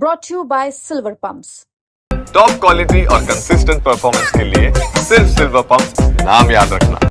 brought to you by Silver Pumps. Top quality और consistent performance के लिए सिर्फ सिल्वर पंप नाम याद रखना।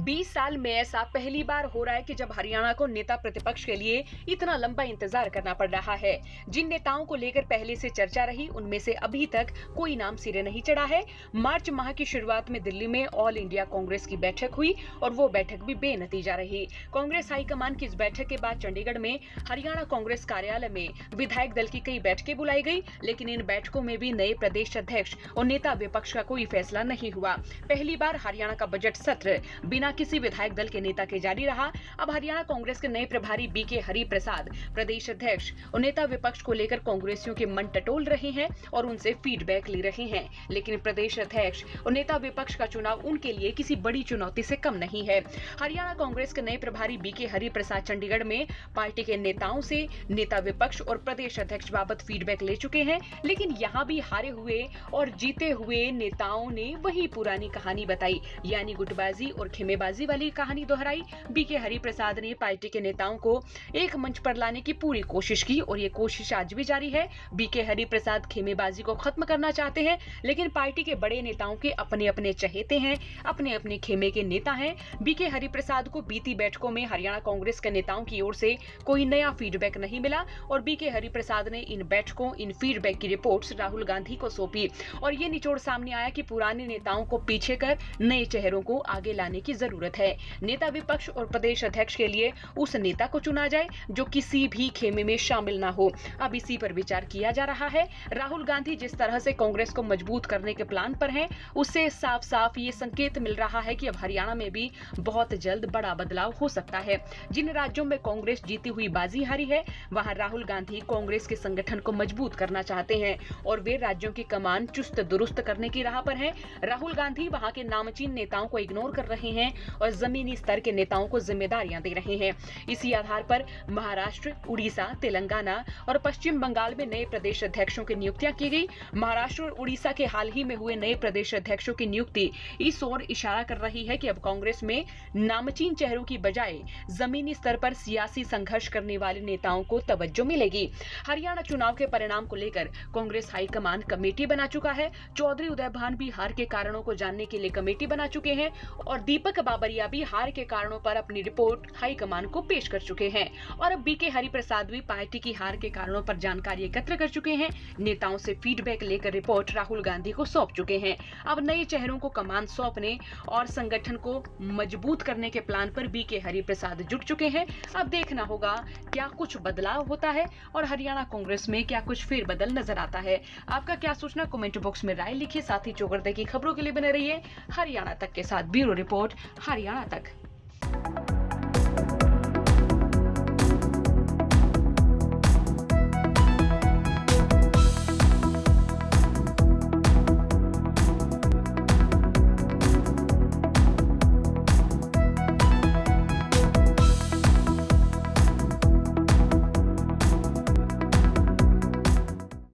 20 साल में ऐसा पहली बार हो रहा है कि जब हरियाणा को नेता प्रतिपक्ष के लिए इतना लंबा इंतजार करना पड़ रहा है। जिन नेताओं को लेकर पहले से चर्चा रही उनमें से अभी तक कोई नाम सिरे नहीं चढ़ा है। मार्च माह की शुरुआत में दिल्ली में ऑल इंडिया कांग्रेस की बैठक हुई और वो बैठक भी बेनतीजा रही। कांग्रेस हाईकमान की इस बैठक के बाद चंडीगढ़ में हरियाणा कांग्रेस कार्यालय में विधायक दल की कई बैठकें बुलाई गई, लेकिन इन बैठकों में भी नए प्रदेश अध्यक्ष और नेता विपक्ष का कोई फैसला नहीं हुआ। पहली बार हरियाणा का बजट सत्र बिना किसी विधायक दल के नेता के जारी रहा। अब हरियाणा कांग्रेस के नए प्रभारी बीके हरि प्रसाद प्रदेश अध्यक्ष और नेता विपक्ष को लेकर कांग्रेसियों के मन टटोल रहे हैं और उनसे फीडबैक ले रहे हैं, लेकिन प्रदेश अध्यक्ष और नेता विपक्ष का चुनाव उनके लिए किसी बड़ी चुनौती से कम नहीं है। हरियाणा कांग्रेस के नए प्रभारी बीके हरि प्रसाद चंडीगढ़ में पार्टी के नेताओं से नेता विपक्ष और प्रदेश अध्यक्ष बाबत फीडबैक ले चुके हैं, लेकिन यहाँ भी हारे हुए और जीते हुए नेताओं ने वही पुरानी कहानी बताई, यानी गुटबाजी और खेमेबाजी वाली कहानी दोहराई। बीके हरि प्रसाद ने पार्टी के नेताओं को एक मंच पर लाने की पूरी कोशिश की और ये कोशिश आज भी जारी है। बीके हरि प्रसाद खेमेबाजी को खत्म करना चाहते हैं, लेकिन पार्टी के बड़े नेताओं के अपने अपने चहेते हैं, अपने अपने खेमे के नेता हैं। बीके हरि प्रसाद को बीती बैठकों में हरियाणा कांग्रेस के नेताओं की ओर से कोई नया फीडबैक नहीं मिला और बीके हरि प्रसाद ने इन बैठकों, इन फीडबैक की रिपोर्ट्स राहुल गांधी को सौंपी और ये निचोड़ सामने आया कि पुराने नेताओं को पीछे कर नए चेहरों को आगे लाने की जरूरत है। नेता विपक्ष और प्रदेश अध्यक्ष के लिए उस नेता को चुना जाए जो किसी भी खेमे में शामिल ना हो। अब इसी पर विचार किया जा रहा है। राहुल गांधी जिस तरह से कांग्रेस को मजबूत करने के प्लान पर हैं, उससे साफ साफ ये संकेत मिल रहा है कि अब हरियाणा में भी बहुत जल्द बड़ा बदलाव हो सकता है। जिन राज्यों में कांग्रेस जीती हुई बाजी हारी है, वहां राहुल गांधी कांग्रेस के संगठन को मजबूत करना चाहते हैं और वे राज्यों की कमान चुस्त दुरुस्त करने की राह पर हैं। राहुल गांधी वहां के नामचीन नेताओं को इग्नोर कर रहे हैं और जमीनी स्तर के नेताओं को जिम्मेदारियां दे रहे हैं। इसी आधार पर महाराष्ट्र, उड़ीसा, तेलंगाना और पश्चिम बंगाल में नए प्रदेश अध्यक्षों की नियुक्तियां की गई। महाराष्ट्र और उड़ीसा के हाल ही में हुए नए प्रदेश अध्यक्षों की नियुक्ति इस ओर इशारा कर रही है कि अब कांग्रेस में नामचीन चेहरों की बजाय जमीनी स्तर पर सियासी संघर्ष करने वाले नेताओं को तवज्जो मिलेगी। हरियाणा चुनाव के परिणाम को लेकर कांग्रेस हाईकमान कमेटी बना चुका है। चौधरी उदय भान भी हार के कारणों को जानने के लिए कमेटी बना चुके हैं और दीपक बाबरिया भी हार के कारणों पर अपनी रिपोर्ट हाईकमान को पेश कर चुके हैं और अब बीके हरि प्रसाद भी पार्टी की हार के कारणों पर जानकारी एकत्र कर चुके हैं। नेताओं से फीडबैक लेकर रिपोर्ट राहुल गांधी को सौंप चुके हैं। अब नए चेहरों को कमान सौंपने और संगठन को मजबूत करने के प्लान पर बीके हरि प्रसाद जुट चुके हैं। अब देखना होगा क्या कुछ बदलाव होता है और हरियाणा कांग्रेस में क्या कुछ फेरबदल नजर आता है। आपका क्या सोचना, कमेंट बॉक्स में राय लिखिए। साथ ही चौगरदे की खबरों के लिए बने रहिए हरियाणा तक के साथ। ब्यूरो रिपोर्ट, हरियाणा तक।